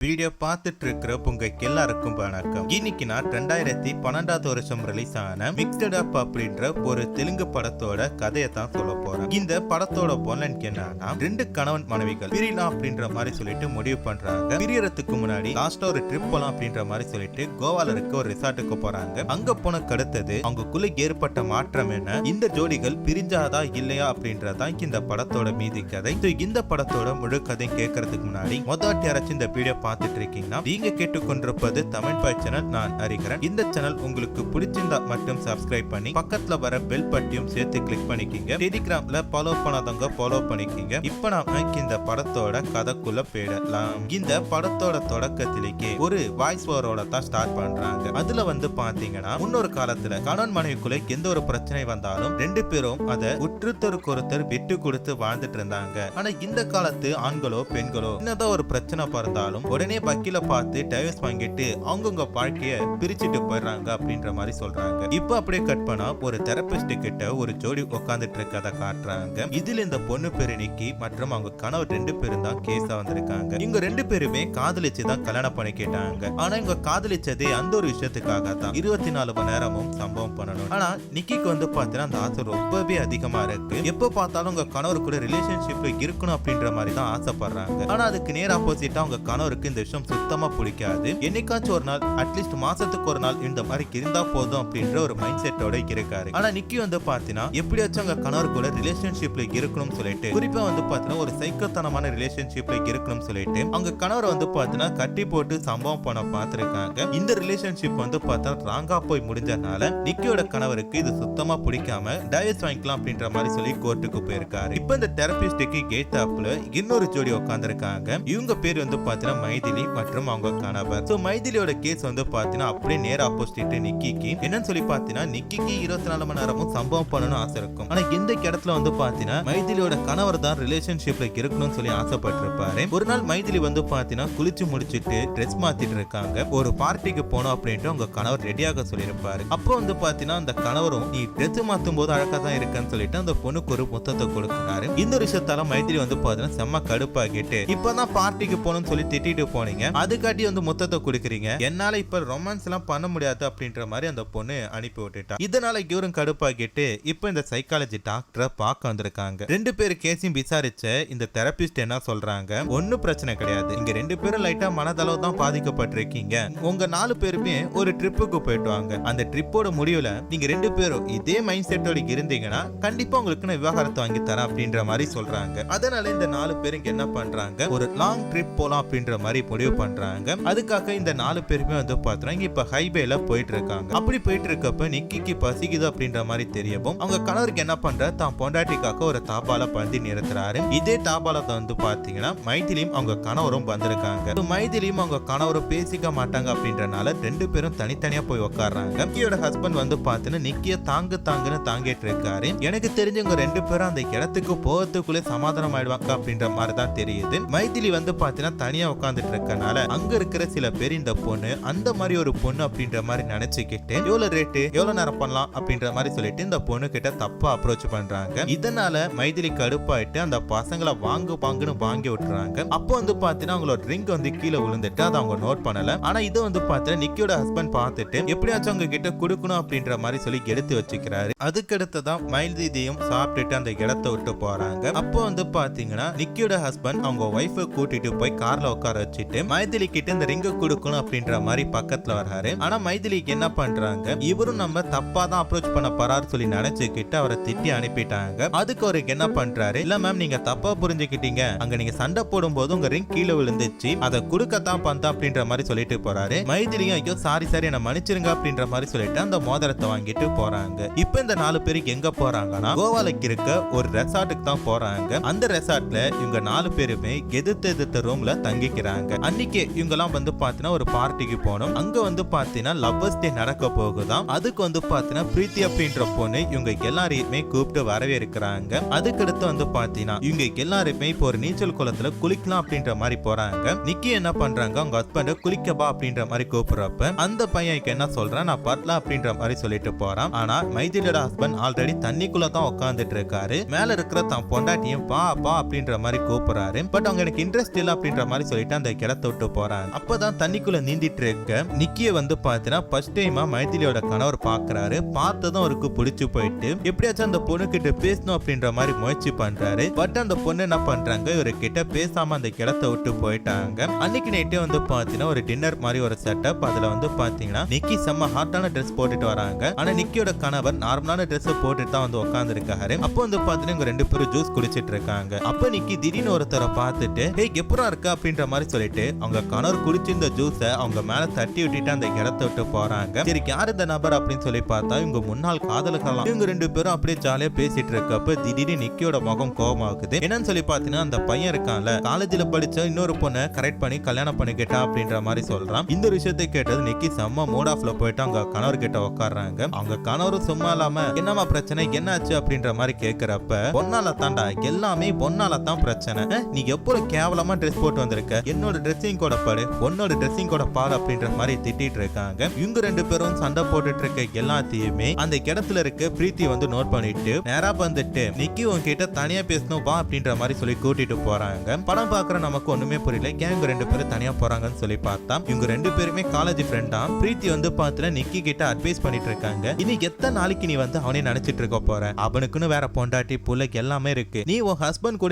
Video பார்த்துட்டு இருக்கிற உங்க எல்லாருக்கும் வணக்கம். இன்னைக்கு நான் 2012 வருஷம் ரிலீஸ் ஆன மிக்ஸ்ட் அப் அப்படின்ற ஒரு தெலுங்கு படத்தோட கதையை தான் சொல்ல போறேன். இந்த படத்தோட பொலன் என்னன்னா, ரெண்டு கணவன் மனைவிகள் பிரியலாம் அப்படின்ற மாதிரி சொல்லிட்டு முடிவு பண்றாங்க. பிரியறதுக்கு முன்னாடி லாஸ்டா ஒரு ட்ரிப் போலாம் அப்படின்ற மாதிரி சொல்லிட்டு கோவால இருக்க ஒரு ரிசார்ட்டுக்கு போறாங்க. அங்க போனக்கு அடுத்தது அவங்களுக்குள்ள ஏற்பட்ட மாற்றம் என்ன, இந்த ஜோடிகள் பிரிஞ்சாதா இல்லையா அப்படின்றதான் இந்த படத்தோட மீதி கதை. இந்த படத்தோட முழு கதை கேட்கறதுக்கு முன்னாடி முதல் யாராச்சும் இந்த வீடியோ பார்த்துட்டு இருக்கீங்கன்னா நீங்க கேட்டுக்கொண்டிருப்பது தமிழ் பாய் சேனல். நான் அறிகிறேன். இந்த சேனல் உங்களுக்கு பிடிச்சிருந்தா மட்டும் சப்ஸ்கிரைப் பண்ணி பக்கத்துல வர பெல் பட்டியும் சேர்த்து கிளிக் பண்ணிக்கிங்க. டெலிகிராம்ல ஃபாலோ பண்ணாதவங்க ஃபாலோ பண்ணிக்கிங்க. இப்ப நாம இந்த படத்தோட கதைக்குள்ள போயிடலாம். இந்த படத்தோட தொடக்கத்திலேயே ஒரு வாய்ஸ் ஓவரோட தான் ஸ்டார்ட் பண்றாங்க. அதுல பாத்தீங்கன்னா, முன்னொரு காலத்துல கணவன் மனைவிக்குள்ள எந்த ஒரு பிரச்சனை வந்தாலும் ரெண்டு பேரும் அதை ஒருத்தருக்கு விட்டு கொடுத்து வாழ்ந்துட்டு இருந்தாங்க. ஆனா இந்த காலத்து ஆண்களோ பெண்களோ என்னதான் ஒரு பிரச்சனை பிறந்தாலும் உடனே வக்கீல பார்த்து டைவர்ஸ் வாங்கிட்டு அவங்கவுங்க வாழ்க்கைய பிரிச்சுட்டு போயிடுறாங்க அப்படின்ற மாதிரி சொல்றாங்க. இப்ப அப்படியே கட் பண்ணா ஒரு தெரபிஸ்ட் கிட்ட ஒரு ஜோடி உட்காந்துட்டு இருக்கதை காட்டுறாங்க. இதுல இந்த பொண்ணு பேரு நிக்கி மற்றும் அவங்க கணவர் ரெண்டு பேரும் தான் கேஸா வந்திருக்காங்க. இவங்க ரெண்டு பேருமே காதலிச்சு தான் கல்யாணம் பண்ணிக்கிட்டாங்க. ஆனா இவங்க காதலிச்சதே அந்த ஒரு விஷயத்துக்காக தான் 24 மணி நேரமும் சம்பவம் பண்ணணும். ஆனா நிக்கிக்கு பாத்தீங்கன்னா அந்த ஆசை ரொம்பவே அதிகமா இருக்கு. எப்ப பார்த்தாலும் உங்க கணவர் கூட ரிலேஷன்ஷிப்ல இருக்கணும் அப்படின்ற மாதிரி தான் ஆசைப்படுறாங்க. ஆனா அதுக்கு நேர் ஆப்போசிட்டா அவங்க கணவருக்கு இந்த விஷயம் சுத்தமா பிடிக்காது. என்னைக்காச்சும் ஒரு நாள், அட்லீஸ்ட் மாசத்துக்கு ஒரு நாள் இந்த மாதிரி இருந்தா போதும் அப்படின்ற ஒரு மைண்ட் செட்டோட இருக்காரு. ஆனா நிக்கி பாத்தீங்கன்னா எப்படியாச்சும் அவங்க கணவர் கூட ரிலேஷன்ஷிப்ல இருக்கணும்னு சொல்லிட்டு, குறிப்பா பாத்தீங்கன்னா ஒரு சைக்கோத்தனமான ரிலேஷன்ஷிப்ல இருக்கணும்னு சொல்லிட்டு அவங்க கணவர் பாத்தீங்கன்னா கட்டி போட்டு சம்பவம் பண்ண பார்த்திருக்காங்க. இந்த ரிலேஷன்ஷிப் பார்த்தா ராங்கா போய் முடிஞ்சதுனால நிக்கியோட கணவருக்கு இது சுத்தமா பிடிக்காம டைவர்ஸ் வாங்கிக்கலாம் அப்படின்ற மாதிரி சொல்லி கோர்ட்டுக்கு போயிருக்காரு. இப்ப இந்த தெரபிஸ்டுக்கு கேட் ஆப்ல இன்னொரு ஜோடி உட்கார்ந்திருக்காங்க. இவங்க பேர் பாத்தீங்கன்னா மைதிலி மற்றும் அவங்க கணவர். சோ மைதிலியோட கேஸ் பாத்தீங்கன்னா அப்படியே நேர் ஆப்போசிட் நிக்கிக்கு. என்னன்னு சொல்லி பாத்தீங்கன்னா, நிக்கிக்கு 24 மணி நேரமும் சம்பவம் பண்ணணும் ஆசை இருக்கும். ஆனா இந்த இடத்துல பாத்தீங்கன்னா மைதிலியோட கணவர் தான் ரிலேஷன்ஷிப்ல இருக்கணும்னு சொல்லி ஆசைப்பட்டிருப்பாரு. ஒரு நாள் மைதிலி பாத்தீங்கன்னா குளிச்சு முடிச்சிட்டு ட்ரெஸ் மாத்திட்டு இருக்காங்க. ஒரு பார்ட்டிக்கு போனோம் அப்படின்ட்டு அவங்க கணவர் ரெடியாக சொல்லியிருப்பாரு. அப்போ பாத்தீங்கன்னா அந்த கணவரும் நீ ட்ரெஸ் மாத்தும் போது அழகா தான் இருக்குன்னு சொல்லிட்டு அந்த பொண்ணுக்கு ஒரு முத்தத்தை கொடுக்கிறாரு. இந்த விஷயத்தால மைதிலி பாத்தீங்கன்னா செம்ம கடுப்பாகிட்டு, இப்பதான் பார்ட்டிக்கு போகணும்னு சொல்லி திட்டிட்டு போனீங்க, அதுக்காட்டி முத்தத்தை கொடுக்குறீங்க, என்னால இப்ப ரொமான்ஸ் எல்லாம் பண்ண முடியாது அப்படின்ற மாதிரி அந்த பொண்ணு அனுப்பி விட்டுட்டா. இதனால இவரும் கடுப்பாகிட்டு இப்ப இந்த சைக்காலஜி டாக்டரை பார்க்க வந்திருக்காங்க. ரெண்டு பேரு கேஸையும் விசாரிச்ச இந்த தெரபிஸ்ட் என்ன சொல்றாங்க, ஒன்னும் பிரச்சனை கிடையாது, இங்க ரெண்டு பேரும் லைட்டா மனதளவு தான் பாதிக்கப்பட்டிருக்கீங்க, உங்க 4 பேருமே ஒரு ட்ரிப்புக்கு போயிட்டு வாங்க, அந்த ட்ரிப்போட முடிவுல நீங்க ரெண்டு பேரும் இதே மைண்ட் செட்டோட இருந்தீங்கன்னா கண்டிப்பா உங்களுக்கு நான் விவாகரத்தை வாங்கி தரேன் அப்படின்ற மாதிரி சொல்றாங்க. அதனால இந்த 4 பேருக்கு என்ன பண்றாங்க, ஒரு லாங் ட்ரிப் போலாம் அப்படின்ற மாதிரி முடிவு பண்றாங்க. அதுக்காக இந்த 4 பேருமே பாத்துறாங்க இப்ப ஹைவேல போயிட்டு இருக்காங்க. அப்படி போயிட்டு இருக்கப்ப நிக்கிக்கு பசிக்குது அப்படின்ற மாதிரி தெரியவும் அவங்க கணவருக்கு என்ன பண்ற, தான் பொண்டாட்டிக்காக ஒரு தாபால பந்தி நிறுத்துறாரு. இதே தாபாலத்தை பாத்தீங்கன்னா மைதிலியும் அவங்க கணவரும் வந்திருக்காங்க. மைதிலியும் அவங்க கணவரும் பேசிக்க மாட்டாங்க அப்படின்றனால ரெண்டு பேரும் தனித்தனியா போய் உட்கார்றாங்க. நிக்கியோட ஹஸ்பண்ட் பாத்தீங்கன்னா நிக்கிய தாங்குன்னு தாங்கிட்டு இருக்காரு. எனக்கு தெரிஞ்சவங்க ரெண்டு பேரும் அந்த இடத்துக்கு போறதுக்குள்ளே சமாதானம் ஆயிடுவாங்க அப்படின்ற மாதிரி தான் தெரியுது. மைதிலி பாத்தீங்கன்னா தனியா உட்கார்ந்துட்டு இருக்கனால அங்க இருக்கிற சில பேர் இந்த பொண்ணு அந்த மாதிரி ஒரு பொண்ணு அப்படின்ற மாதிரி நினைச்சுக்கிட்டு எவ்வளவு ரேட்டு எவ்வளவு நேரம் பண்ணலாம் அப்படின்ற மாதிரி சொல்லிட்டு இந்த பொண்ணு கிட்ட தப்பா அப்ரோச் பண்றாங்க. இதனால மைதிலி கடுப்பாயிட்டு அந்த பசங்களை வாங்குன்னு வாங்கி விட்டுறாங்க. அப்போ பாத்தீங்கன்னா அவங்களோட ட்ரிங்க் கீழே விழுந்துட்டு அதை அவங்க நோட் பண்ணல. ஆனா இது பாத்தீங்கன்னா நிக்கியோட ஹஸ்பண்ட் பார்த்துட்டு எப்படியாச்சும் அவங்க கிட்ட கொடுக்கணும் அப்படின்ற மாதிரி சொல்லி எடுத்து வச்சுக்கிறாரு. அதுக்கடுத்துதான் மைதிலியும் சாப்பிட்டுட்டு அந்த இடத்தை விட்டு போறாங்க. அப்போ பாத்தீங்கன்னா நிக்கியோட ஹஸ்பண்ட் அவங்க ஒய்ஃபை கூட்டிட்டு போய் கார்ல உட்கார வச்சுட்டு மைதிலி கிட்ட இந்த ரிங்க கொடுக்கணும் அப்படின்ற மாதிரி பக்கத்துல வர்றாரு. ஆனா மைதிலிக்கு என்ன பண்றாங்க, இவரும் நம்ம தப்பா தான் அப்ரோச் பண்ண போறாரு சொல்லி நினைச்சுக்கிட்டு அவரை திட்டி அனுப்பிட்டாங்க. அதுக்கு அவருக்கு என்ன பண்றாரு, இல்ல மேம் நீங்க தப்பா புரிஞ்சுக்கிட்டீங்க, அங்க நீங்க சண்டை போடும் போது உங்க ரிங் கீழே விழுந்துச்சு, அதை கொடுக்கத்தான் பந்தா அப்படின்ற மாதிரி சொல்லிட்டு போறாரு. மைதிலியும் ஐயோ சாரி என்ன மன்னிச்சிருங்க அப்படின்ற மாதிரி சொல்லிட்டு அந்த மோதிரத்தை வாங்கிட்டு போறாங்க. இப்ப இந்த 4 பேருக்கு எங்க போறாங்கன்னா, கோவாலுக்கு இருக்க ஒரு ரெசார்ட்டுக்கு தான் போறாங்க. அந்த ரெசார்ட்ல இவங்க 4 பேருமே எதிர்த்த ரூம்ல தங்கிக்கிறாங்க. அன்னைக்கு இவங்க எல்லாம் பாத்தீங்கன்னா ஒரு பார்ட்டிக்கு போனோம். அங்க பாத்தீங்கன்னா லவ்வர்ஸ் டே நடக்க போகுதாம். அதுக்கு பாத்தீங்கன்னா பிரீத்தி அப்படின்ற பொண்ணு இவங்க எல்லாரையுமே கூப்பிட்டு வரவேற்கிறாங்க. அதுக்கடுத்து பாத்தீங்கன்னா இவங்க எல்லாருமே இப்போ ஒரு நீச்சல் குளத்துல குளிக்கலாம் அப்படின்ற மாதிரி போறாங்க. நிக்கி என்ன பண்றாங்க, அவங்க ஹஸ்பண்ட் குளிக்கபா அப்படின்ற மாதிரி கூப்பிடுறப்ப அந்த பையனுக்கு என்ன சொல்றான், நான் பரலாம் அப்படின்ற மாதிரி சொல்லிட்டு போறான். ஆனா மைதிலியோட ஹஸ்பண்ட் ஆல்ரெடி தண்ணிக்குள்ள தான் உட்கார்ந்துட்டு இருக்காரு. மேல இருக்கிற தான் பொண்டாட்டியும் பா அப்படின்ற மாதிரி கூப்பிடுறாரு. பட் அவங்க எனக்கு இன்ட்ரெஸ்ட் இல்ல அப்படின்ற மாதிரி சொல்லிட்டு அந்த அந்த இடத்த விட்டு போறாங்க. அப்பதான் தண்ணிக்குள்ள நீந்திட்டு இருக்க நிக்கிய வந்து பாத்தீங்கன்னா ஃபர்ஸ்ட் டைமா மைதிலியோட கணவர் பாக்குறாரு. பார்த்ததும் அவருக்கு பிடிச்சு போயிட்டு எப்படியாச்சும் அந்த பொண்ணு கிட்ட பேசணும் அப்படின்ற மாதிரி முயற்சி பண்றாரு. பட் அந்த பொண்ணு என்ன பண்றாங்க, இவரு கிட்ட பேசாம அந்த இடத்த விட்டு போயிட்டாங்க. அன்னைக்கு நைட்டே வந்து பாத்தீங்கன்னா ஒரு டின்னர் மாதிரி ஒரு செட்டப். அதுல வந்து பாத்தீங்கன்னா நிக்கி செம்ம ஹாட்டான ட்ரெஸ் போட்டுட்டு வராங்க. ஆனா நிக்கியோட கணவர் நார்மலான ட்ரெஸ் போட்டுட்டு தான் வந்து உட்கார்ந்து இருக்காரு. அப்போ வந்து பாத்தீங்கன்னா இவங்க ரெண்டு பேரும் ஜூஸ் குடிச்சிட்டு இருக்காங்க. அப்ப நிக்கி திடீர்னு ஒருத்தரை பார்த்துட்டு ஹே எப்பரா இருக்கா அப்படின்ற மாதிரி சொல்லிட்டு அவங்க கணவர் குடிச்சிருந்த ஜூஸ அவங்க மேல தட்டி விட்டுட்டு அந்த இடத்த விட்டு போறாங்க. சரி யார் இந்த நபர் அப்படின்னு சொல்லி பார்த்தா இவங்க முன்னாள் காதலர்களாம். இவங்க ரெண்டு பேரும் அப்படியே ஜாலியா பேசிட்டு இருக்கப்ப திடீர்னு நிக்கியோட முகம் கோபமாகுது. என்னன்னு சொல்லி பாத்தீங்கன்னா அந்த பையன் இருக்கான்ல, காலேஜ்ல படிச்ச இன்னொரு பொண்ணை கரெக்ட் பண்ணி கல்யாணம் பண்ணிக்கிட்டா அப்படின்ற மாதிரி சொல்றான். இந்த விஷயத்தை கேட்டது நிக்கி செம்ம மூட் ஆஃப்ல போயிட்டு அவங்க கணவர் கிட்ட உட்காடுறாங்க. அவங்க கணவரும் சும்மா இல்லாம என்னமா பிரச்சனை என்னாச்சு அப்படின்ற மாதிரி கேக்குறப்ப பொன்னால தாண்டா எல்லாமே பொன்னால தான் பிரச்சனை. நீ எப்போ கேவலமா ட்ரெஸ் போட்டு வந்திருக்க, என்னோட ட்ரெஸ்ஸிங் கூட பாடு, உன்னோட ட்ரெஸ்ஸிங் கூட பாடு அப்படின்ற மாதிரி திட்டிட்டு இருக்காங்க. இவங்க ரெண்டு பேரும் சண்டை போட்டுட்டு இருக்க எல்லாத்தையுமே அந்த இடத்துல இருக்க பிரீத்தி வந்து நோட் பண்ணிட்டு நேரா வந்துட்டு நிக்கி உன்கிட்ட தனியா பேசணும் வா அப்படின்ற மாதிரி சொல்லி கூட்டிட்டு போறாங்க. படம் பாக்குற நமக்கு ஒண்ணுமே புரியல, ஏன் இவங்க ரெண்டு பேரும் தனியா போறாங்கன்னு சொல்லி பார்த்தா இவங்க ரெண்டு பேருமே காலேஜ் ஃப்ரெண்டா. பிரீத்தி வந்து பாத்துல நிக்கி கிட்ட அட்வைஸ் பண்ணிட்டு இருக்காங்க. இனி எத்தனை நாளைக்கு நீ வந்து அவனே நினைச்சிட்டு இருக்க போற, அவனுக்குன்னு வேற பொண்டாட்டி புள்ள எல்லாமே இருக்கு, நீ உன் ஹஸ்பண்ட் கூட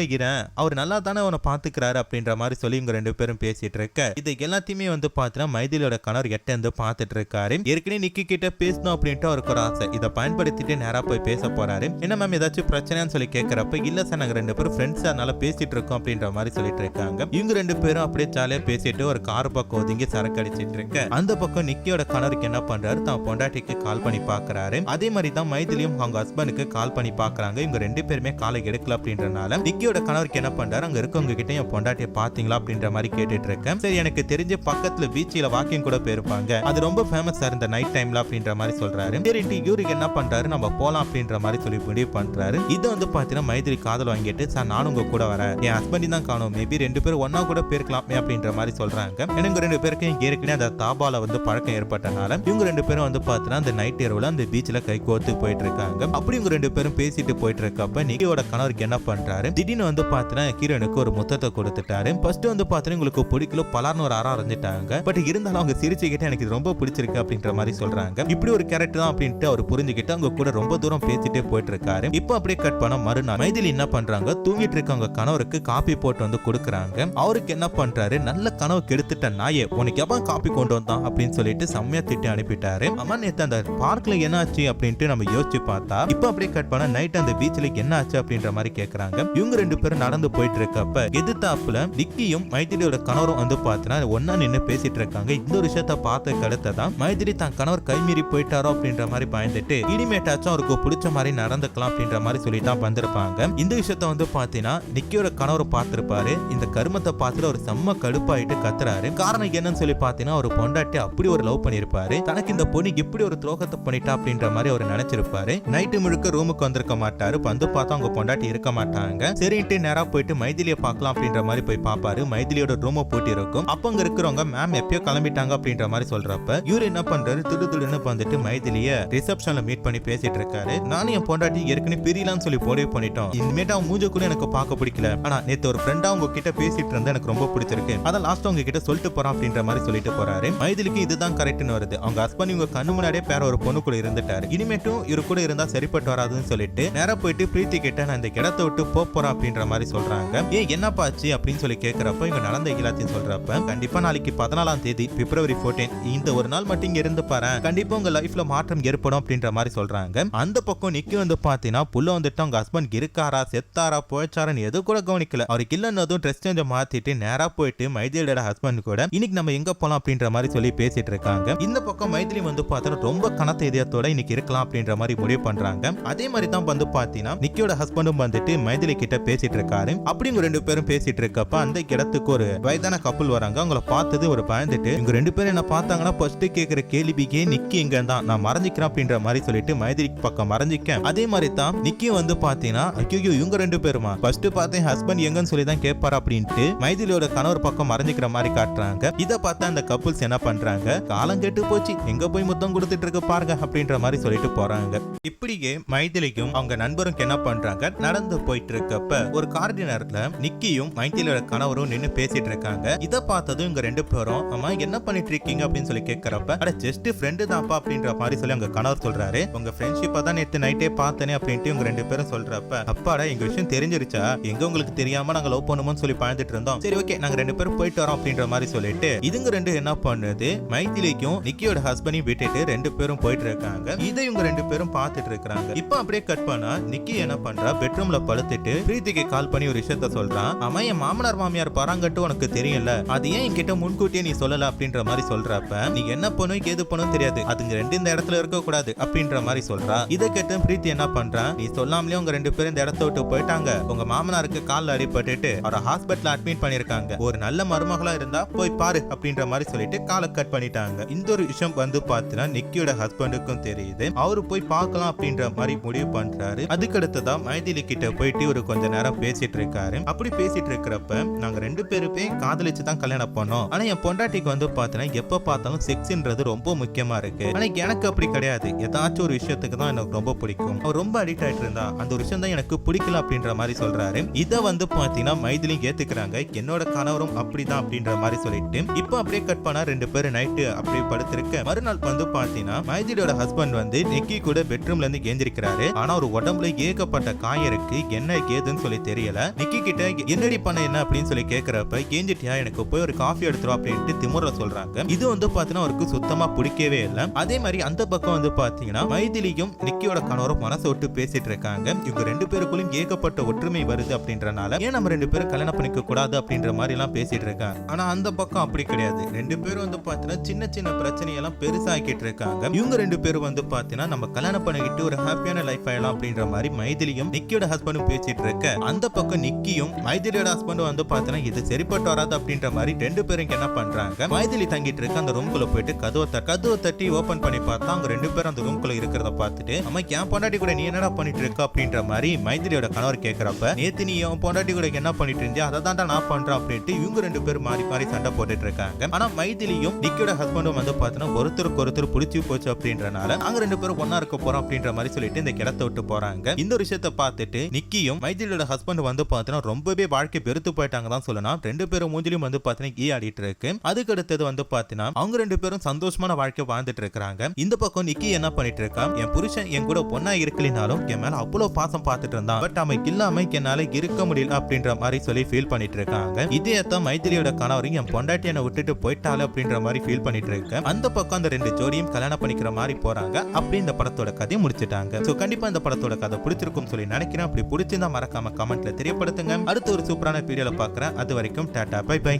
அவர் நல்லா தானே உன்னை பாத்துக்கிறாரு அப்படின்ற மாதிரி சொல்லி இவங்க ரெண்டு பேரும் பேசிட்டு இருக்க. இது எல்லாத்தையுமே வந்து பாத்தீங்கன்னா மைதிலியோட கணவர் எட்ட இருந்து பாத்துட்டு இருக்காரு. ஏற்கனவே நிக்கி கிட்ட பேசணும் அப்படின்ட்டு அவருக்கு ஒரு ஆசை. இதை பயன்படுத்திட்டு நேரா போய் பேச போறாரு. என்ன மேம் ஏதாச்சும் பிரச்சனைன்னு சொல்லி கேட்கறப்ப இல்ல சார் நாங்க ரெண்டு பேரும் ஃப்ரெண்ட்ஸ் அதனால பேசிட்டு இருக்கோம் அப்படின்ற மாதிரி சொல்லிட்டு இருக்காங்க. இவங்க ரெண்டு பேரும் அப்படியே ஜாலியா பேசிட்டு ஒரு கார் பக்கம் ஒதுங்கி சரக்கு அடிச்சிட்டு இருக்க. அந்த பக்கம் நிக்கியோட கணவருக்கு என்ன பண்றாரு, தான் பொண்டாட்டிக்கு கால் பண்ணி பாக்குறாரு. அதே மாதிரி தான் மைதிலியும் அவங்க ஹஸ்பண்டுக்கு கால் பண்ணி பாக்குறாங்க. இவங்க ரெண்டு பேருமே காலை எடுக்கல அப்படின்றனால நிக்கியோட கணவருக்கு என்ன பண்றாரு, அங்க இருக்கவங்க கிட்ட என் பொண்டாட்டியை பாத்தீங்களா அப்படின்ற மாதிரி கேட்டுட்டு இருக்கேன். சரி எனக்கு தெரிஞ்ச பக்கத்துல பீச்சில வாக்கிங் கூட போயிருப்பாங்க, அது ரொம்ப ஃபேமஸா இருந்த நைட் டைம்ல அப்படின்ற மாதிரி சொல்றாரு. சரிட்டு இவருக்கு என்ன பண்றாரு, நம்ம போலாம் அப்படின்ற மாதிரி சொல்லி முடிவு பண்றாரு. இதை வந்து பாத்தீங்கன்னா மைதிலி காதல் வாங்கிட்டு சார் நானும் உங்க கூட வரேன், என் ஹஸ்பண்ட் தான் காணும், மேபி ரெண்டு பேரும் ஒன்னா கூட போயிருக்கலாமே அப்படின்ற மாதிரி சொல்றாங்க. எனக்கு ரெண்டு பேருக்கு ஏற்கனவே அந்த தாபால வந்து பழக்கம் ஏற்பட்டனால இவங்க ரெண்டு பேரும் வந்து பாத்தீங்கன்னா அந்த நைட் இரவுல அந்த பீச்ல கை கோர்த்து போயிட்டு இருக்காங்க. அப்படி இவங்க ரெண்டு பேரும் பேசிட்டு போயிட்டு இருக்கப்ப நிக்கியோட கணவருக்கு என்ன பண்றாரு, திடீர்னு வந்து பாத்தீங்கன்னா ஹீரோனுக்கு ஒரு முத்தத்தை கொடுத்துட்டாரு. ஃபர்ஸ்ட் வந்து பாத்தீங்கன்னா உங்களுக்கு பிடிக்கல பலார்னு ஒரு அறம் அரைஞ்சிட்டாங்க. பட் இருந்தாலும் அவங்க சிரிச்சுக்கிட்டு எனக்கு இது ரொம்ப பிடிச்சிருக்கு அப்படின்ற மாதிரி சொல்றாங்க. இப்படி ஒரு கேரக்டர் தான் அப்படின்ட்டு அவர் புரிஞ்சுக்கிட்டு அவங்க கூட ரொம்ப தூரம் பேசிட்டே போயிட்டு இருக்காரு. இப்போ அப்படியே கட் பண்ண மறுநாள் மைதிலி என்ன பண்றாங்க, தூங்கிட்டு இருக்கவங்க கணவருக்கு காப்பி போட்டு வந்து கொடுக்குறாங்க. அவருக்கு என்ன பண்றாரு, நல்ல கனவு கெடுத்துட்ட நாயே உனக்கு எவன் காப்பி கொண்டு வந்தான் அப்படின்னு சொல்லிட்டு செம்மையா திட்டி அனுப்பிட்டாரு. அம்மா நேத்து அந்த பார்க்ல என்ன ஆச்சு அப்படின்ட்டு நம்ம யோசிச்சு பார்த்தா இப்போ அப்படியே கட் பண்ண நைட் அந்த பீச்ல என்ன ஆச்சு அப்படின்ற மாதிரி கேக்குறாங்க. இவங்க ரெண்டு பேரும் நடந்து போயிட்டு இருக்கப்ப எதிர்த்தாப்புல நிக்கியும் மைதிலியோட கணவரும் வந்து பாத்தீங்கன்னா ஒன்னா நின்று பேசிட்டு இருக்காங்க. இந்த ஒரு விஷயத்த பார்த்த கடுத்ததான் மைதிலி தான் கணவர் கைமீறி போயிட்டாரோ அப்படின்ற மாதிரி பயந்துட்டு இனிமேட்டாச்சும் அவருக்கு பிடிச்ச மாதிரி நடந்துக்கலாம் அப்படின்ற மாதிரி சொல்லிதான் வந்திருப்பாங்க. இந்த விஷயத்த வந்து பாத்தீங்கன்னா நிக்கியோட கணவர் பார்த்திருப்பாரு. இந்த கருமத்தை பார்த்துட்டு ஒரு செம்ம கடுப்பாயிட்டு கத்துறாரு. காரணம் என்னன்னு சொல்லி பாத்தீங்கன்னா ஒரு பொண்டாட்டி அப்படி ஒரு லவ் பண்ணிருப்பாரு, தனக்கு இந்த பொண்ணு இப்படி ஒரு துரோகத்தை பண்ணிட்டா அப்படின்ற மாதிரி அவர் நினைச்சிருப்பாரு. நைட்டு முழுக்க ரூமுக்கு வந்திருக்க மாட்டாரு. வந்து பார்த்தா அவங்க பொண்டாட்டி இருக்க மாட்டாங்க. சரின்ட்டு நேரா போயிட்டு மைதிலியை பார்க்கலாம் அப்படின்ற மாதிரி போய் பாப்பாரு. மைதிலியோட ரூமை போட்டி இருக்கும். அப்ப அங்க இருக்கிறவங்க மேம் எப்பயோ கிளம்பிட்டாங்க அப்படின்ற மாதிரி சொல்றப்ப இவரு என்ன பண்றாரு, திடுதிடுன்னு வந்துட்டு மைதிலிய ரிசப்ஷன்ல மீட் பண்ணி பேசிட்டு இருக்காரு. நானும் என் பொண்டாட்டி ஏற்கனவே பிரியலான்னு சொல்லி போடவே பண்ணிட்டோம், இனிமேட்டு அவன் மூஞ்ச கூட எனக்கு பார்க்க பிடிக்கல, ஆனா நேத்து ஒரு ஃப்ரெண்டா உங்க கிட்ட பேசிட்டு இருந்தா எனக்கு ரொம்ப பிடிச்சிருக்கு, அதான் லாஸ்ட் உங்க கிட்ட சொல்லிட்டு போறான் அப்படின்ற மாதிரி சொல்லிட்டு போறாரு. மைதிலிக்கு இதுதான் கரெக்ட்னு வருது. அவங்க ஹஸ்பண்ட் இவங்க கண்ணு முன்னாடியே பேர ஒரு பொண்ணு கூட இருந்துட்டாரு, இனிமேட்டும் இவரு கூட இருந்தா சரிப்பட்டு வராதுன்னு சொல்லிட்டு நேரா போயிட்டு பிரீத்தி கிட்ட நான் இந்த இடத்தை விட்டு போறேன் அப்படின்ற மாதிரி சொல்றாங்க. என்னப்பா ஆச்சு அப்படின்னு சொல்லி கேட்கிறப்ப இவங்க நடந்த எல்லாத்தையும் சொல்றப்ப கண்டிப்பா நாளைக்கு 14ஆம் தேதி பிப்ரவரி 14 இந்த ஒரு நாள் மட்டும் இங்க இருந்து பாரு, கண்டிப்பா உங்க லைஃப்ல மாற்றம் ஏற்படும் அப்படின்ற மாதிரி சொல்றாங்க. அந்த பக்கம் நிக்கி வந்து பாத்தீங்கன்னா புள்ள வந்துட்டு அவங்க ஹஸ்பண்ட் இருக்காரா செத்தாரா போயிச்சாரான்னு எது கூட கவனிக்கல. அவருக்கு இல்லைன்னதும் ட்ரெஸ் சேஞ்ச மாத்திட்டு நேரா போயிட்டு மைதிலியோட ஹஸ்பண்ட் கூட இன்னைக்கு நம்ம எங்க போலாம் அப்படின்ற மாதிரி சொல்லி பேசிட்டு இருக்காங்க. இந்த பக்கம் மைதிலி வந்து பார்த்தா ரொம்ப கனத்த இதயத்தோட இன்னைக்கு இருக்கலாம் அப்படின்ற மாதிரி முடிவு பண்றாங்க. அதே மாதிரி தான் வந்து பாத்தீங்கன்னா நிக்கியோட ஹஸ்பண்டும் வந்துட்டு மைதிலி கிட்ட பேசிட்டு இருக்காரு. அப்படி இவங்க ரெண்டு பேரும் பேசிட்டு இருக்கப்ப அந்த இடத்துக்கு ஒரு வயதான கப்பல் வராங்க. அவங்கள பார்த்தது ஒரு பயந்துட்டு இவங்க ரெண்டு பேரும் என்ன பார்த்தாங்கன்னா ஃபர்ஸ்ட் கேக்குற கேள்விக்கே நிக்கி எங்க தான் நான் மறைஞ்சிக்கிறேன் அப்படின்ற மாதிரி சொல்லிட்டு மைதிலி பக்கம் மறைஞ்சிக்க. அதே மாதிரி தான் நிக்கி வந்து பாத்தீங்கன்னா ஐயோ இவங்க ரெண்டு பேருமா ஃபர்ஸ்ட் பார்த்தேன் ஹஸ்பண்ட் எங்கன்னு சொல்லி தான் கேட்பாரு அப்படின்ட்டு மைதிலியோட கணவர் பக்கம் மறைஞ்சிக்கிற மாதிரி காட்டுறாங்க. இதை பார்த்தா அந்த கப்புள்ஸ் என்ன பண்றாங்க, காலம் கெட்டு போச்சு எங்க போய் முத்தம் கொடுத்துட்டு இருக்க பாருங்க அப்படின்ற மாதிரி சொல்லிட்டு போறாங்க. இப்படியே மைதிலிக்கும் அவங்க நண்பரும் என்ன பண்றாங்க, நடந்து போயிட்டு இருக்கப்ப ஒரு கார்டினர்ல நிக்கியும் மைதிலியோட கணவரும் நின்னு பேசிட்டு இருக்காங்க. இத பார்த்ததும் இவங்க ரெண்டு பேரும் அம்மா என்ன பண்ணிட்டு இருக்கீங்க அப்படின்னு சொல்லி கேட்கறப்ப அட ஜஸ்ட் ஃப்ரெண்டு தான்ப்பா அப்படின்ற மாதிரி சொல்லி அவங்க கணவர் சொல்றாரு. உங்க ஃப்ரெண்ட்ஷிப்பை தான் நேற்று நைட்டே பார்த்தனே அப்படின்ட்டு இவங்க ரெண்டு பேரும் சொல்றப்ப அப்பாடா எங்க விஷயம் தெரிஞ்சிருச்சா, எங்க உங்களுக்கு தெரியாம நாங்க லவ் பண்ணுமோன்னு சொல்லி பழந்துட்டு இருந்தோம், சரி ஓகே நாங்க ரெண்டு பேரும் போயிட்டு வரோம் அப்படின்ற மாதிரி சொல்லிட்டு இதுங்க ரெண்டு என்ன பண்ணுது மைதிலிக்கும் நிக்கியோட ஹஸ்பண்டையும் விட்டுட்டு ரெண்டு பேரும் போயிட்டு இருக்காங்க. இதை இவங்க ரெண்டு பேரும் பார்த்துட்டு இருக்காங்க. இப்போ அப்படியே கட் பண்ணா நிக்கி என்ன பண்றா, பெட்ரூம்ல படுத்துட்டு பிரீத்திக்கு கால் பண்ணி ஒரு விஷயத்த சொல்றான். அம்மா என் மாமனார் மாமியார் பராங்கட்டு உனக்கு தெரியல, அது ஏன் என்கிட்ட முன்கூட்டியே நீ சொல்லல அப்படின்ற மாதிரி சொல்றப்ப நீ என்ன பண்ணும் ஏது பண்ணும் தெரியாது, அதுங்க ரெண்டு இந்த இடத்துல இருக்க கூடாது அப்படின்ற மாதிரி சொல்றா. இதை கேட்டு பிரீத்தி என்ன பண்றா, நீ சொல்லாமலே உங்க ரெண்டு பேரும் இந்த இடத்த விட்டு போயிட்டாங்க, உங்க மாமனாருக்கு கால்ல அடிபட்டுட்டு அவரை ஹாஸ்பிட்டல் அட்மிட் பண்ணிருக்காங்க, ஒரு நல்ல மருமகளா இருந்தா போய் பாரு அப்படின்ற மாதிரி சொல்லிட்டு காலை கட் பண்ணிட்டாங்க. இந்த ஒரு விஷயம் வந்து பாத்தீங்கன்னா நிக்கியோட ஹஸ்பண்டுக்கும் தெரியுது. அவரு போய் பார்க்கலாம் அப்படின்ற மாதிரி முடிவு பண்றாரு. அதுக்கு அடுத்ததா மைதிலி கிட்ட போயிட்டு ஒரு கொஞ்ச நேரம் பேசிட்டு இருக்காரு. அப்படி பேசிட்டு இருக்கிறப்ப நாங்க ரெண்டு பேருமே காதலிச்சு தான் கல்யாணம் பண்ணோம், ஆனா என் பொண்டாட்டிக்கு வந்து பாத்தீங்கன்னா எப்ப பார்த்தாலும் செக்ஸ்ன்றது ரொம்ப முக்கியமா இருக்கு, ஆனா எனக்கு அப்படி கிடையாது, ஏதாச்சும் ஒரு விஷயத்துக்கு தான் எனக்கு ரொம்ப பிடிக்கும், அவர் ரொம்ப அடிக்ட் ஆயிட்டு இருந்தா அந்த ஒரு விஷயம் தான் எனக்கு பிடிக்கல அப்படின்ற மாதிரி சொல்றாரு. இதை வந்து பாத்தீங்கன்னா மைதிலி ஏத்துக்கிறாங்க, என்னோட கணவரும் அப்படிதான் அப்படின்ற மாதிரி சொல்லிட்டு இப்போ அப்படியே கட் பண்ணா ரெண்டு பேரும் நைட்டு அப்படியே படுத்திருக்க. மறுநாள் வந்து பாத்தீங்கன்னா மைதிலியோட ஹஸ்பண்ட் வந்து நிக்கி கூட பெட்ரூம்ல இருந்து கேஞ்சிருக்கிறாரு. ஆனா ஒரு உடம்புல ஏகப்பட்ட காயம் இருக்கு, என்ன ஏதுன்னு சொல்லி தெரியல. நிக்கி கிட்ட என்னடி பண்ண என்ன அப்படின்னு சொல்லி கேக்குறப்ப கேஞ்சிட்டியா, எனக்கு போய் ஒரு காஃபி எடுத்துரும் அப்படின்ட்டு திமுற சொல்றாங்க. இது வந்து பாத்தீங்கன்னா அவருக்கு சுத்தமா பிடிக்கவே இல்லை. அதே மாதிரி அந்த பக்கம் வந்து பாத்தீங்கன்னா மைதிலியும் நிக்கியோட கணவரும் மனசை விட்டு பேசிட்டு இருக்காங்க. இவங்க ரெண்டு பேருக்குள்ளும் ஏகப்பட்ட ஒற்றுமை வருது அப்படின்றனால ஏன் நம்ம ரெண்டு பேரும் கல்யாணம் பண்ணிக்க கூடாது அப்படின்ற மாதிரி எல்லாம் பேசிட்டு இருக்காங்க. ஆனா அந்த பக்கம் அப்படி கிடையாது, ரெண்டு பேரும் வந்து பாத்தீங்கன்னா சின்ன சின்ன பிரச்சனையெல்லாம் பெருசாக்கிட்டு இருக்காங்க. இவங்க ரெண்டு பேரும் வந்து பாத்தீங்கன்னா நம்ம கல்யாணம் பண்ணிக்கிட்டு ஒரு ஹாப்பியான லைஃப் ஆயிடலாம் அப்படின்ற மாதிரி மைதிலியும் நிக்கியோட ஹஸ்பண்டும் பேசிட்டு இருக்க, அந்த பக்கம் நிக்கியும் மைதிலியோட ஹஸ்பண்டும் வந்து பாத்தீங்கன்னா இது சரிப்பட்டு வராது அப்படின்ற மாதிரி ரெண்டு பேரும் என்ன பண்றாங்க, மைதிலி தங்கிட்டு இருக்க அந்த ரூம்குள்ள போயிட்டு கதவை தட்டி ஓபன் பண்ணி பார்த்தா அவங்க ரெண்டு பேரும் அந்த ரூம்குள்ள இருக்கிறத பார்த்துட்டு அம்மா என் பொண்டாட்டி கூட நீ என்னடா பண்ணிட்டு இருக்க அப்படின்ற மாதிரி மைதிலியோட கணவர் கேட்கறப்ப நேத்து நீ என் பொண்டாட்டி கூட என்ன பண்ணிட்டு இருந்தியா அதை தான்டா நான் பண்றேன் அப்படின்ட்டு இவங்க ரெண்டு பேரும் மாறி மாறி சண்டை போட்டுட்டு இருக்காங்க. ஆனா மைதிலியும் நிக்கியோட ஹஸ்பண்டும் வந்து பாத்தீங்கன்னா ஒருத்தருக்கு ஒருத்தர் பிடிச்சி போச்சு அப்படின்றனால நாங்க ரெண்டு பேரும் ஒன்னா இருக்க போறோம் அப்படின்ற மாதிரி சொல்லிட்டு இந்த கிடத்தை விட்டு போறாங்க. இந்த ஒரு விஷயத்தை பார்த்துட்டு நிக்கியும் மைதிலியோட ஹஸ்பண்ட் வந்து பாத்தீங்கன்னா ரொம்பவே வாழ்க்கை பெருத்து போயிட்டாங்க தான் சொல்லலாம். ரெண்டு பேரும் மூஞ்சிலும் வந்து பாத்தீங்கன்னா ஈ ஆடிட்டு இருக்கு. அதுக்கு அடுத்தது வந்து பாத்தீங்கன்னா அவங்க ரெண்டு பேரும் சந்தோஷமான வாழ்க்கை வாழ்ந்துட்டு இருக்காங்க. இந்த பக்கம் நிக்கி என்ன பண்ணிட்டு இருக்கா, என் புருஷன் என் கூட பொண்ணா இருக்கலினாலும் என் மேல அவ்வளவு பாசம் பார்த்துட்டு இருந்தான், பட் அவன் இல்லாம என்னால இருக்க முடியல அப்படின்ற மாதிரி சொல்லி ஃபீல் பண்ணிட்டு இருக்காங்க. இதையத்தான் மைதிலியோட கணவரும் என் பொண்டாட்டி என்னை விட்டுட்டு போயிட்டால அப்படின்ற மாதிரி ஃபீல் பண்ணிட்டு இருக்க. அந்த பக்கம் அந்த ரெண்டு ஜோடியும் கல்யாணம் பண்ணிக்கிற மாதிரி போறாங்க. அப்படி இந்த படத்தோட கதையை முடிச்சிட்டாங்க. சோ கண்டிப்பா இந்த படத்தோட கதை பிடிச்சிருக்கும் சொல்லி நினைக்கிறேன். அப்படி பிடிச்சிருந்தா மறக்காம கமெண்ட்ல தெரியப்படுத்துங்க. அடுத்த ஒரு சூப்பரான வீடியோல பாக்குறேன். அது வரைக்கும் டாடா பை பை.